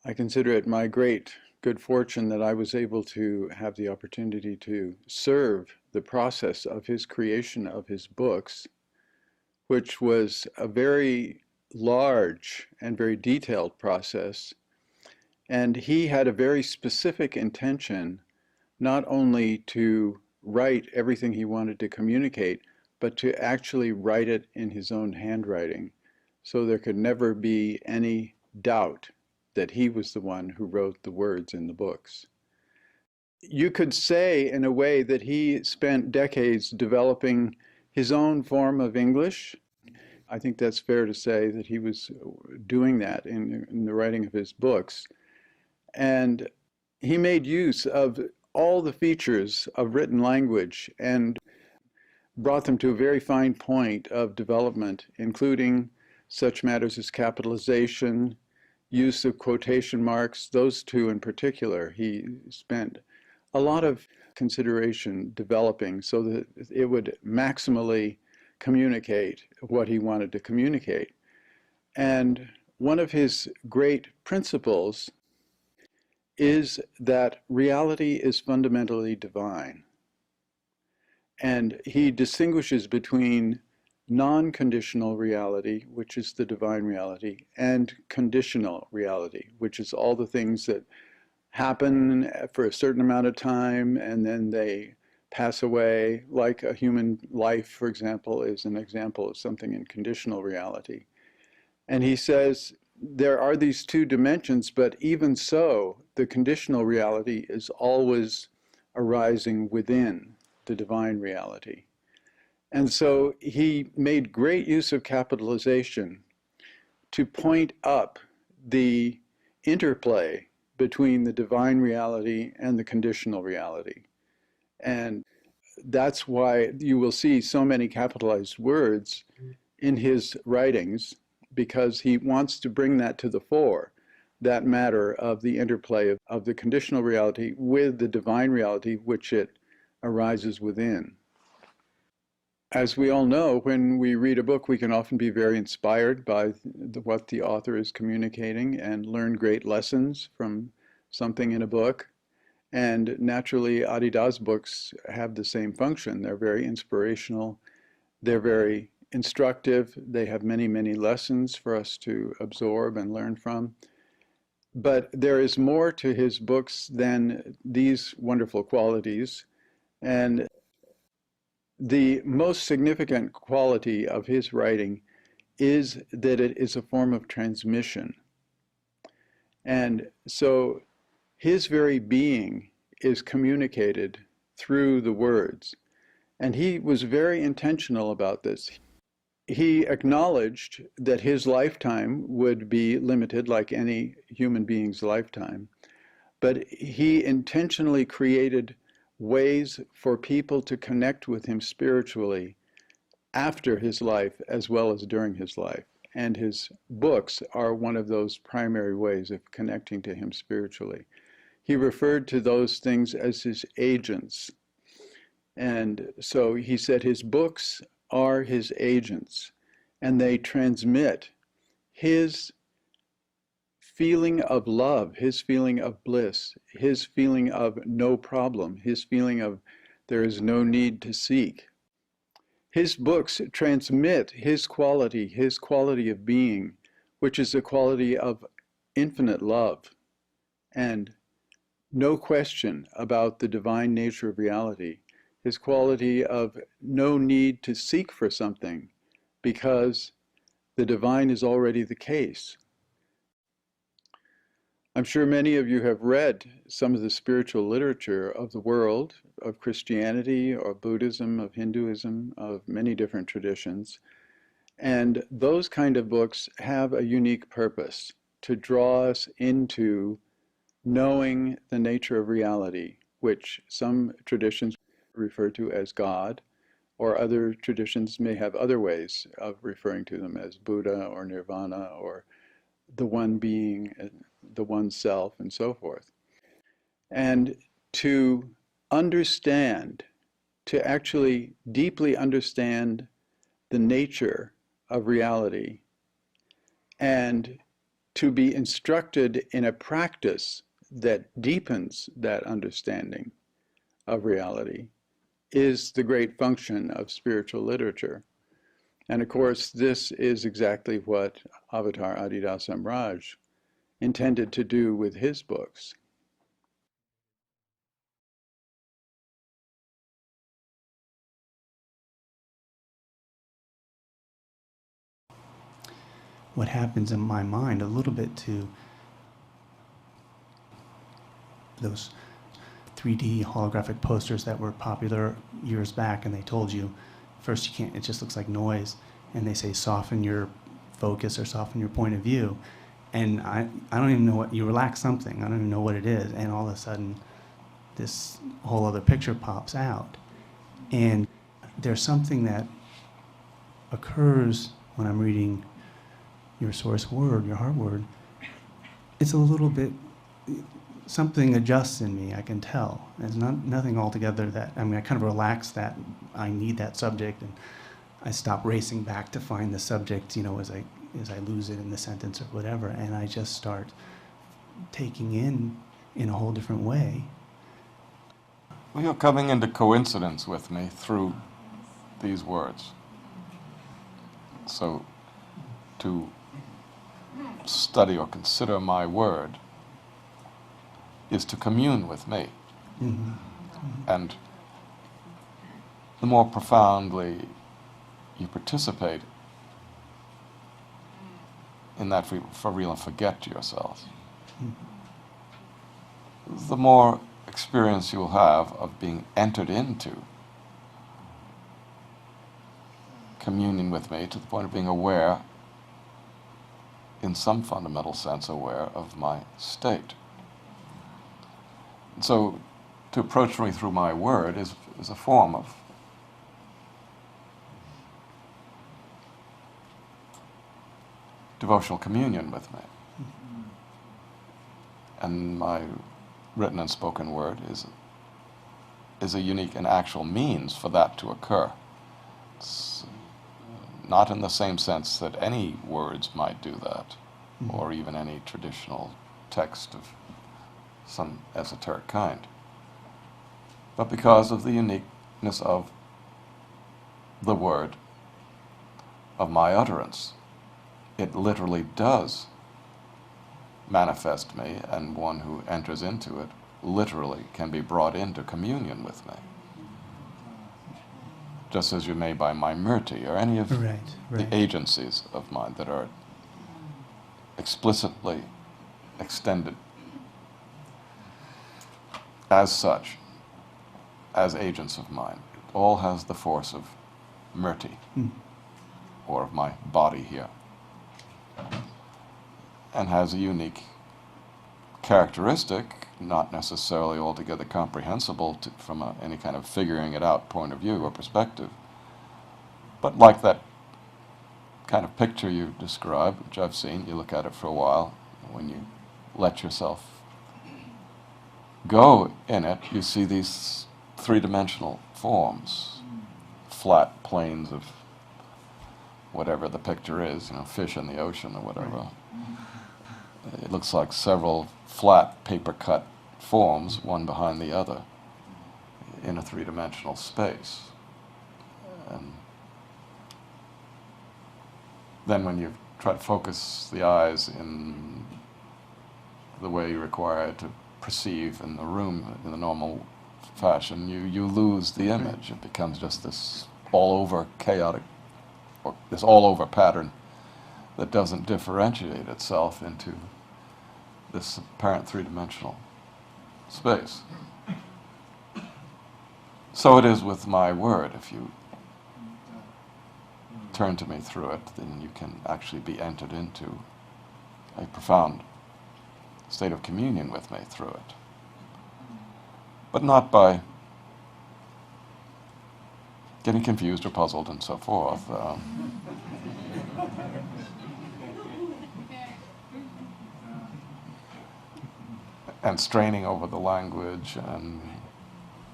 I consider it my great good fortune that I was able to have the opportunity to serve the process of his creation of his books, which was a very large and very detailed process. And he had a very specific intention, not only to write everything he wanted to communicate, but to actually write it in his own handwriting, so there could never be any doubt that he was the one who wrote the words in the books. You could say, in a way, that he spent decades developing his own form of English. I think that's fair to say that he was doing that in the writing of his books. And he made use of all the features of written language and brought them to a very fine point of development, including such matters as capitalization, use of quotation marks, those two in particular. He spent a lot of consideration developing so that it would maximally communicate what he wanted to communicate. And one of his great principles is that reality is fundamentally divine. And he distinguishes between non-conditional reality, which is the divine reality, and conditional reality, which is all the things that happen for a certain amount of time and then they pass away, like a human life, for example, is an example of something in conditional reality. And he says there are these two dimensions, but even so, the conditional reality is always arising within the divine reality. And so he made great use of capitalization to point up the interplay between the divine reality and the conditional reality. And that's why you will see so many capitalized words in his writings, because he wants to bring that to the fore, that matter of the interplay of the conditional reality with the divine reality which it arises within. As we all know, when we read a book, we can often be very inspired by what the author is communicating and learn great lessons from something in a book. And naturally, Adida's books have the same function. They're very inspirational. They're very instructive. They have many, many lessons for us to absorb and learn from. But there is more to his books than these wonderful qualities. And the most significant quality of his writing is that it is a form of transmission. And so his very being is communicated through the words. And he was very intentional about this. He acknowledged that his lifetime would be limited, like any human being's lifetime, but he intentionally created ways for people to connect with him spiritually after his life as well as during his life. And his books are one of those primary ways of connecting to him spiritually. He referred to those things as his agents. And so he said his books are his agents, and they transmit his feeling of love, his feeling of bliss, his feeling of no problem, his feeling of there is no need to seek. His books transmit his quality of being, which is a quality of infinite love and no question about the divine nature of reality, his quality of no need to seek for something because the divine is already the case. I'm sure many of you have read some of the spiritual literature of the world, of Christianity or Buddhism, of Hinduism, of many different traditions. And those kind of books have a unique purpose to draw us into knowing the nature of reality, which some traditions refer to as God, or other traditions may have other ways of referring to them as Buddha or Nirvana or the one being, the one self, and so forth. And to understand, to actually deeply understand the nature of reality and to be instructed in a practice that deepens that understanding of reality is the great function of spiritual literature. And of course, this is exactly what Avatar Adidas Samraj intended to do with his books. What happens in my mind a little bit to those 3D holographic posters that were popular years back, and they told you, first you can't, it just looks like noise, and they say soften your focus or soften your point of view. And I don't even know what, you relax something, I don't even know what it is, and all of a sudden this whole other picture pops out. And there's something that occurs when I'm reading your source word, your heart word. It's a little bit, something adjusts in me, I can tell. It's nothing altogether that, I mean, I kind of relax that I need that subject, and I stop racing back to find the subject, you know, as I lose it in the sentence or whatever, and I just start taking in a whole different way. Well, you're coming into coincidence with me through these words. So, to study or consider my word is to commune with me. Mm-hmm. And the more profoundly you participate in that for real and forget yourself, the more experience you'll have of being entered into communion with me to the point of being aware, in some fundamental sense aware, of my state. And so to approach me through my word is a form of devotional communion with me. And my written and spoken word is a unique and actual means for that to occur. It's not in the same sense that any words might do that, or even any traditional text of some esoteric kind, but because of the uniqueness of the word, of my utterance. It literally does manifest me, and one who enters into it literally can be brought into communion with me. Just as you may by my murti or any of Right. the agencies of mind that are explicitly extended as such, as agents of mind. It all has the force of murti, or of my body here, and has a unique characteristic, not necessarily altogether comprehensible from any kind of figuring it out point of view or perspective, but like that kind of picture you described, which I've seen, you look at it for a while, when you let yourself go in it, you see these three-dimensional forms, flat planes of whatever the picture is, you know, fish in the ocean or whatever. Right. It looks like several flat paper-cut forms, one behind the other, in a three-dimensional space. And then when you try to focus the eyes in the way you require to perceive in the room in the normal fashion, you lose the image. It becomes just this all-over chaotic, or this all-over pattern that doesn't differentiate itself into this apparent three-dimensional space. So it is with my word. If you turn to me through it, then you can actually be entered into a profound state of communion with me through it. But not by getting confused or puzzled and so forth. And straining over the language and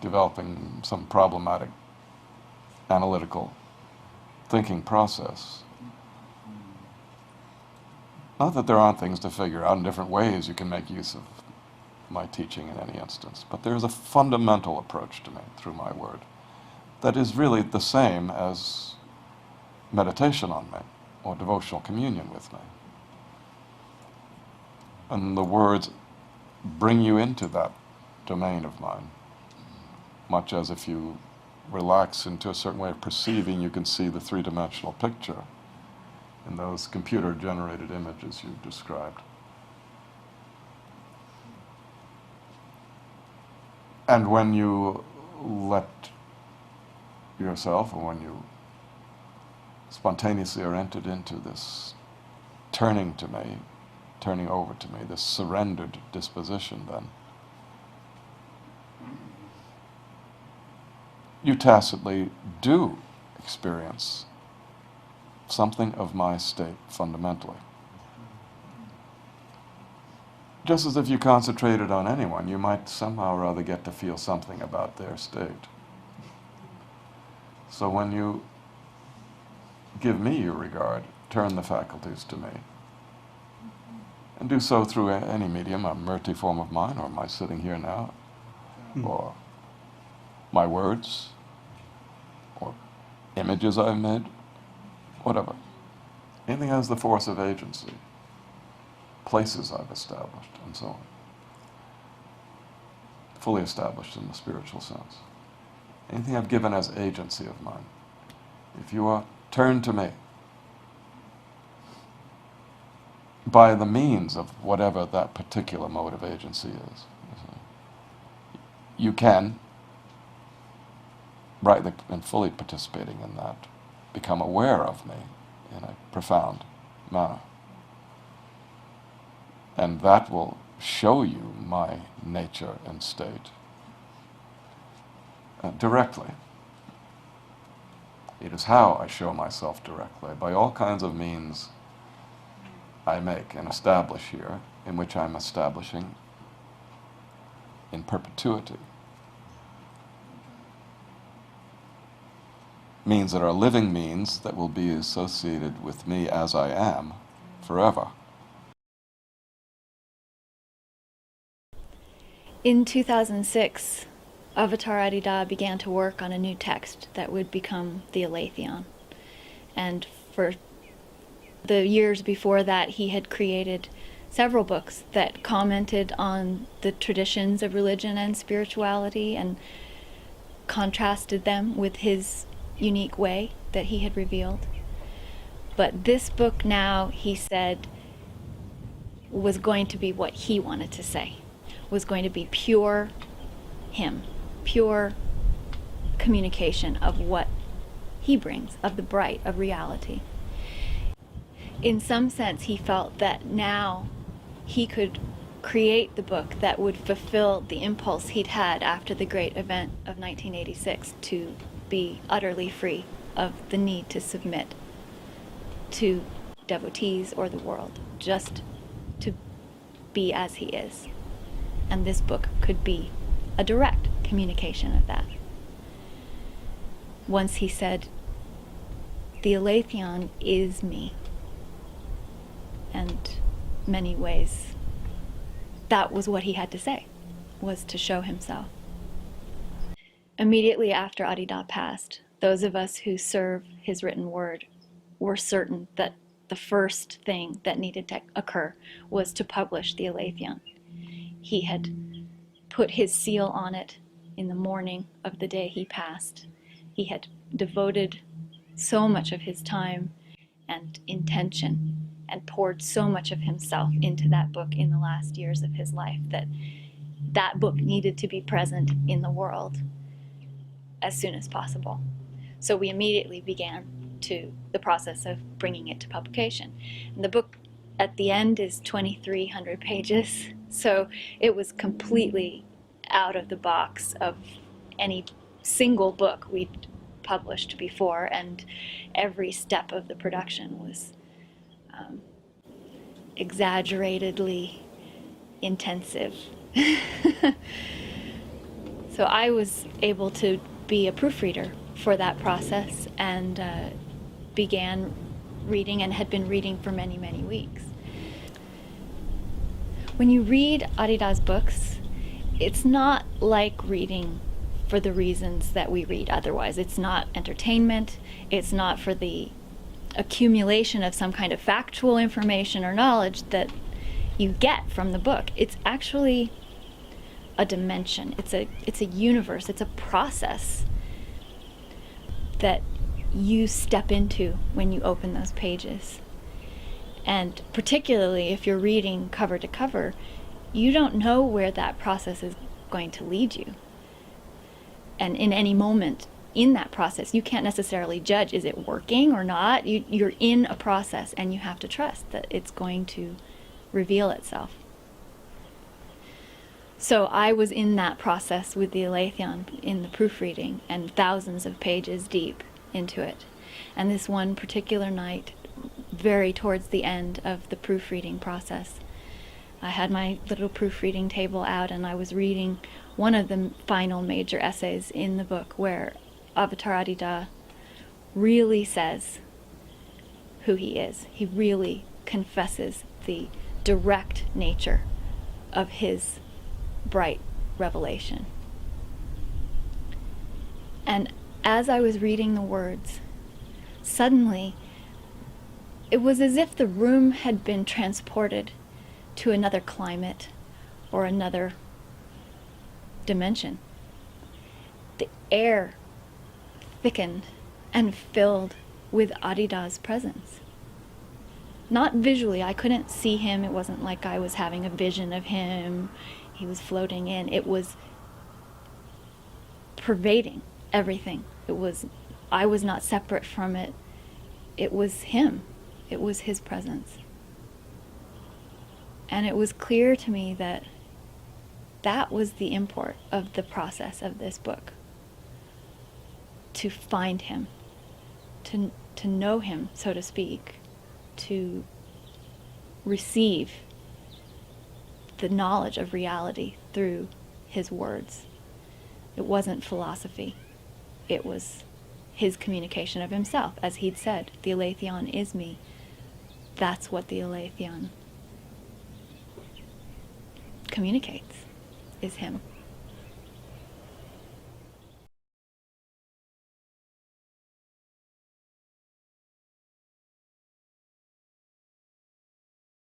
developing some problematic analytical thinking process. Not that there aren't things to figure out and different ways you can make use of my teaching in any instance, but there is a fundamental approach to me through my word that is really the same as meditation on me or devotional communion with me. And the words bring you into that domain of mine, much as if you relax into a certain way of perceiving, you can see the three-dimensional picture in those computer-generated images you've described. And when you let yourself, or when you spontaneously are entered into this turning to me, turning over to me, this surrendered disposition, then you tacitly do experience something of my state fundamentally. Just as if you concentrated on anyone, you might somehow or other get to feel something about their state. So when you give me your regard, turn the faculties to me, and do so through any medium, a murti form of mine, or my sitting here now, or my words, or images I've made, whatever. Anything has the force of agency, places I've established, and so on. Fully established in the spiritual sense. Anything I've given as agency of mine. If you are turned to me by the means of whatever that particular mode of agency is, you can, rightly and fully participating in that, become aware of me in a profound manner. And that will show you my nature and state directly. It is how I show myself directly, by all kinds of means I make and establish here, in which I'm establishing in perpetuity. Means that are living means that will be associated with me as I am forever. In 2006, Avatar Adida began to work on a new text that would become the Aletheon. And for the years before that, he had created several books that commented on the traditions of religion and spirituality and contrasted them with his unique way that he had revealed. But this book now, he said, was going to be what he wanted to say, was going to be pure him, pure communication of what he brings, of the bright, of reality. In some sense, he felt that now he could create the book that would fulfill the impulse he'd had after the great event of 1986 to be utterly free of the need to submit to devotees or the world, just to be as he is. And this book could be a direct communication of that. Once he said, the Aletheon is me. And many ways, that was what he had to say, was to show himself. Immediately after Adida passed, those of us who serve his written word were certain that the first thing that needed to occur was to publish the Aletheon. He had put his seal on it in the morning of the day he passed. He had devoted so much of his time and intention and poured so much of himself into that book in the last years of his life that that book needed to be present in the world as soon as possible. So we immediately began the process of bringing it to publication. And the book at the end is 2,300 pages, so it was completely out of the box of any single book we'd published before, and every step of the production was exaggeratedly intensive. So I was able to be a proofreader for that process and began reading and had been reading for many, many weeks. When you read Adida's books, it's not like reading for the reasons that we read otherwise. It's not entertainment. It's not for the accumulation of some kind of factual information or knowledge that you get from the book. It's actually a dimension. It's a universe. It's a process that you step into when you open those pages. And particularly if you're reading cover to cover, you don't know where that process is going to lead you. And in any moment in that process, you can't necessarily judge, is it working or not? You're in a process, and you have to trust that it's going to reveal itself. So I was in that process with the Aletheon in the proofreading, and thousands of pages deep into it. And this one particular night, very towards the end of the proofreading process, I had my little proofreading table out, and I was reading one of the final major essays in the book where Avatar Adida really says who he is. He really confesses the direct nature of his bright revelation. And as I was reading the words, suddenly it was as if the room had been transported to another climate or another dimension. The air thickened and filled with Adida's presence. Not visually, I couldn't see him. It wasn't like I was having a vision of him. He was floating in. It was pervading everything. I was not separate from it. It was him. It was his presence. And it was clear to me that that was the import of the process of this book. To find him, to know him, so to speak, to receive the knowledge of reality through his words. It wasn't philosophy. It was his communication of himself. As he'd said, the Aletheon is me. That's what the Aletheon communicates, is him.